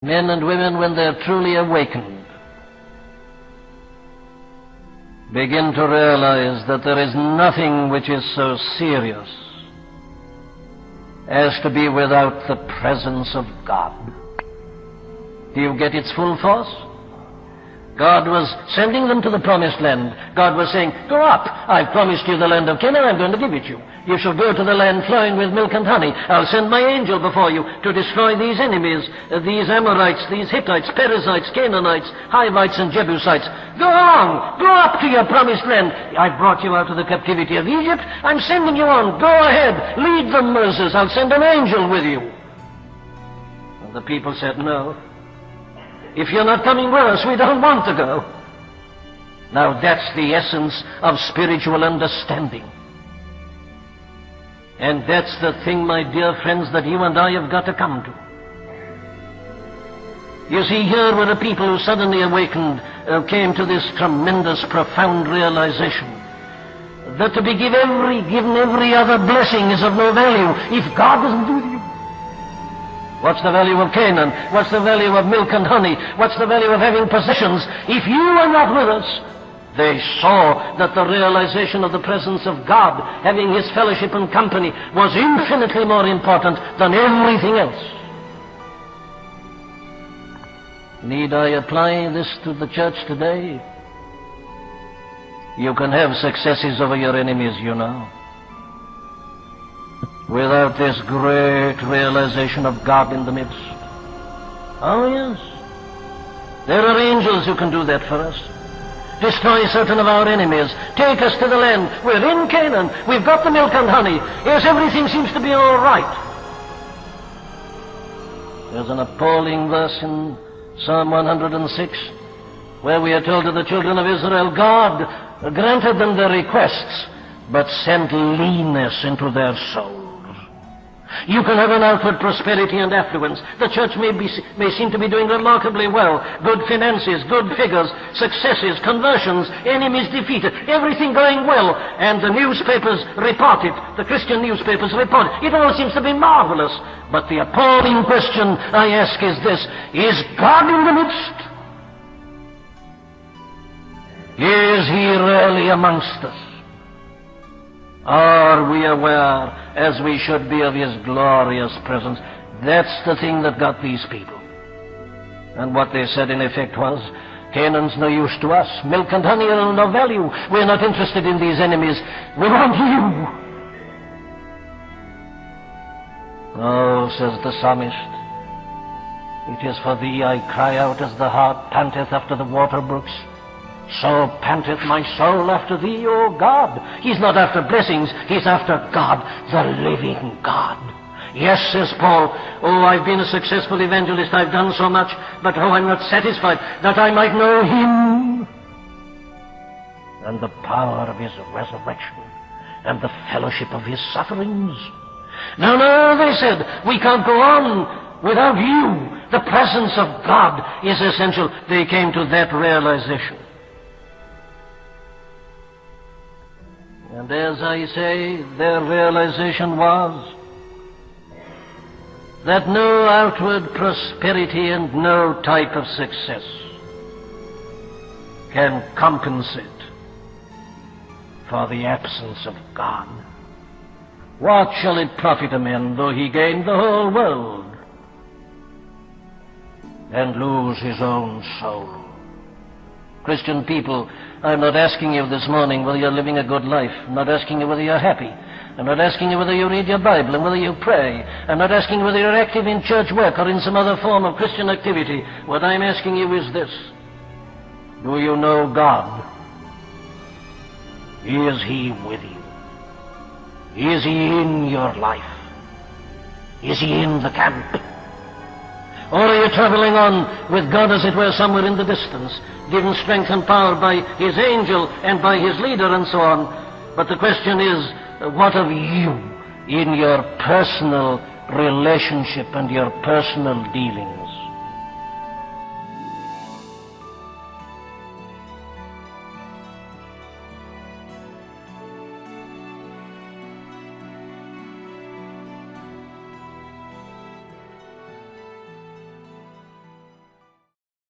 Men and women, when they're truly awakened, begin to realize that there is nothing which is so serious as to be without the presence of God. Do you get its full force? God was sending them to the promised land. God was saying, go up. I've promised you the land of Canaan. I'm going to give it you. You shall go to the land flowing with milk and honey. I'll send my angel before you to destroy these enemies, these Amorites, these Hittites, Perizzites, Canaanites, Hivites, and Jebusites. Go on. Go up to your promised land. I've brought you out of the captivity of Egypt. I'm sending you on. Go ahead. Lead them, Moses. I'll send an angel with you. And the people said, no. If you're not coming with us, we don't want to go. Now that's the essence of spiritual understanding. And that's the thing, my dear friends, that you and I have got to come to. You see, here were a people who suddenly awakened, came to this tremendous, profound realization that to be given every other blessing is of no value if God doesn't with you. What's the value of Canaan? What's the value of milk and honey? What's the value of having possessions if you are not with us? They saw that the realization of the presence of God, having His fellowship and company, was infinitely more important than everything else. Need I apply this to the church today? You can have successes over your enemies, you know, without this great realization of God in the midst. Oh, yes. There are angels who can do that for us. Destroy certain of our enemies. Take us to the land. We're in Canaan. We've got the milk and honey. Yes, everything seems to be all right. There's an appalling verse in Psalm 106 where we are told to the children of Israel, God granted them their requests, but sent leanness into their souls. You can have an outward prosperity and affluence. The church may seem to be doing remarkably well. Good finances, good figures, successes, conversions, enemies defeated, everything going well. And the newspapers report it. The Christian newspapers report it. It all seems to be marvelous. But the appalling question I ask is this: is God in the midst? Is He really amongst us? Are we aware, as we should be, of His glorious presence? That's the thing that got these people. And what they said in effect was, Canaan's no use to us. Milk and honey are of no value. We're not interested in these enemies. We want you. Oh, says the psalmist, it is for thee I cry out as the hart panteth after the water brooks. So panteth my soul after thee, O God. He's not after blessings, he's after God, the living God. Yes, says Paul, oh, I've been a successful evangelist, I've done so much, but oh, I'm not satisfied, that I might know Him and the power of His resurrection and the fellowship of His sufferings. No, they said, we can't go on without you. The presence of God is essential. They came to that realization. And as I say, their realization was that no outward prosperity and no type of success can compensate for the absence of God. What shall it profit a man though he gain the whole world and lose his own soul? Christian people, I'm not asking you this morning whether you're living a good life. I'm not asking you whether you're happy. I'm not asking you whether you read your Bible and whether you pray. I'm not asking you whether you're active in church work or in some other form of Christian activity. What I'm asking you is this: do you know God? Is He with you? Is He in your life? Is He in the camp? Or are you traveling on with God, as it were, somewhere in the distance, given strength and power by His angel and by His leader and so on? But the question is, what of you in your personal relationship and your personal dealings?